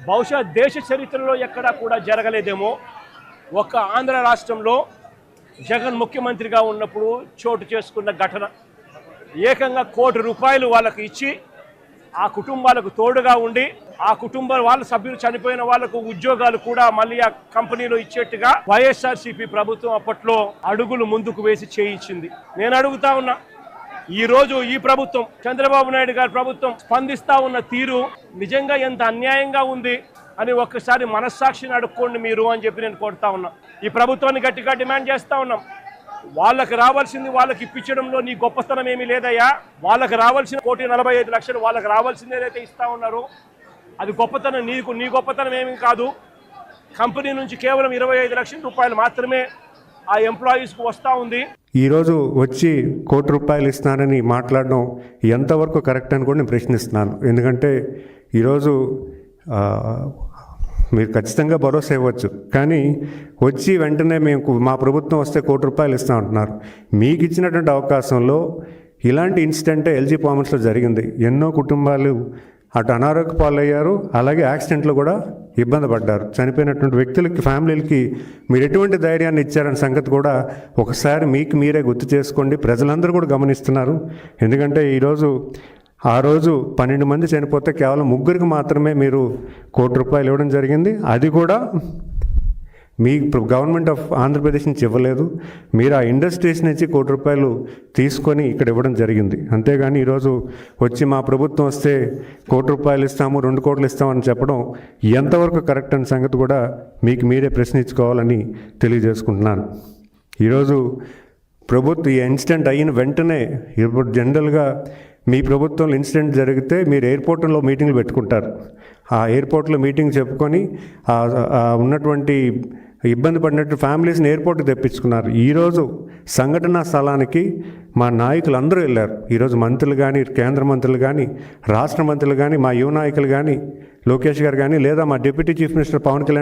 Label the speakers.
Speaker 1: బహుశా దేశ చరిత్రలో ఎక్కడా కూడా జరగలేదేమో. ఒక ఆంధ్ర రాష్ట్రంలో జగన్ ముఖ్యమంత్రిగా ఉన్నప్పుడు చోటు చేసుకున్న ఘటన. ఏకంగా ₹1 కోటి వాళ్ళకి ఇచ్చి ఆ కుటుంబాలకు తోడుగా ఉండి ఆ కుటుంబ వాళ్ళ సభ్యులు చనిపోయిన వాళ్ళకు ఉద్యోగాలు కూడా మళ్ళీ ఆ కంపెనీలో ఇచ్చేట్టుగా వైఎస్ఆర్సీపీ ప్రభుత్వం అప్పట్లో అడుగులు ముందుకు వేసి చేయించింది. నేను అడుగుతా ఉన్నా, ఈరోజు ఈ ప్రభుత్వం, చంద్రబాబు నాయుడు గారి ప్రభుత్వం స్పందిస్తా ఉన్న తీరు నిజంగా ఎంత అన్యాయంగా ఉంది అని ఒక్కసారి మనస్సాక్షిని అడుక్కోండి మీరు అని చెప్పి నేను కోరుతా ఉన్నా. ఈ ప్రభుత్వాన్ని గట్టిగా డిమాండ్ చేస్తా ఉన్నాం. వాళ్ళకి రావాల్సింది వాళ్ళకి ఇప్పించడంలో నీ గొప్పతనం ఏమీ లేదయ్యా. వాళ్ళకి రావాల్సిన ₹1,45,00,000 వాళ్ళకి రావాల్సింది ఏదైతే ఇస్తా ఉన్నారో అది గొప్పతనం. నీ గొప్పతనం ఏమీ కాదు. కంపెనీ నుంచి కేవలం ₹25,00,000 మాత్రమే ఆ ఎంప్లాయీస్కు వస్తూ ఉంది.
Speaker 2: ఈరోజు వచ్చి ₹1 కోటి ఇస్తున్నానని మాట్లాడడం ఎంతవరకు కరెక్ట్ అని కూడా నేను ప్రశ్నిస్తున్నాను. ఎందుకంటే ఈరోజు మీరు ఖచ్చితంగా భరోసా ఇవ్వచ్చు, కానీ వచ్చి వెంటనే మా ప్రభుత్వం వస్తే ₹1 కోటి ఇస్తాం అంటున్నారు. మీకు ఇచ్చినటువంటి అవకాశంలో ఇలాంటి ఇన్సిడెంట్ ఎల్జీ ఫార్మర్స్లో జరిగింది. ఎన్నో కుటుంబాలు అటు అనారోగ్య పాలయ్యారు, అలాగే యాక్సిడెంట్లో కూడా ఇబ్బంది పడ్డారు. చనిపోయినటువంటి వ్యక్తులకి, ఫ్యామిలీలకి మీరు ఎటువంటి ధైర్యాన్ని ఇచ్చారనే సంగతి కూడా ఒకసారి మీకు మీరే గుర్తు చేసుకోండి. ప్రజలందరూ కూడా గమనిస్తున్నారు. ఎందుకంటే ఆ రోజు 12 మంది చనిపోతే కేవలం 3 మాత్రమే మీరు ₹1 కోటి ఇవ్వడం జరిగింది. అది కూడా మీ గవర్నమెంట్ ఆఫ్ ఆంధ్రప్రదేశ్ నుంచి ఇవ్వలేదు. మీరు ఆ ఇండస్ట్రీస్ నుంచి ₹1 కోటి తీసుకొని ఇక్కడ ఇవ్వడం జరిగింది. అంతేగాని ఈరోజు వచ్చి మా ప్రభుత్వం వస్తే ₹1 ఇస్తాము, ₹2 కోట్లు ఇస్తామని చెప్పడం ఎంతవరకు కరెక్ట్ అనే సంగతి కూడా మీకు మీరే ప్రశ్నించుకోవాలని తెలియజేసుకుంటున్నాను. ఈరోజు ప్రభుత్వం ఈ ఇన్సిడెంట్ అయిన వెంటనే, ఇప్పుడు జనరల్గా మీ ప్రభుత్వంలో ఇన్సిడెంట్ జరిగితే మీరు ఎయిర్పోర్ట్లో మీటింగ్లు పెట్టుకుంటారు. ఆ ఎయిర్పోర్ట్లో మీటింగ్ చెప్పుకొని ఉన్నటువంటి ఇబ్బంది పడినట్టు ఫ్యామిలీస్ని ఎయిర్పోర్ట్కి తెప్పించుకున్నారు. ఈరోజు సంఘటనా స్థలానికి మా నాయకులు అందరూ వెళ్ళారు. ఈరోజు మంత్రులు కానీ, కేంద్ర మంత్రులు కానీ, రాష్ట్ర మంత్రులు కానీ, మా యువ నాయకులు కానీ, లోకేష్ గారు కానీ, లేదా మా deputy chief minister Pawan Kalyan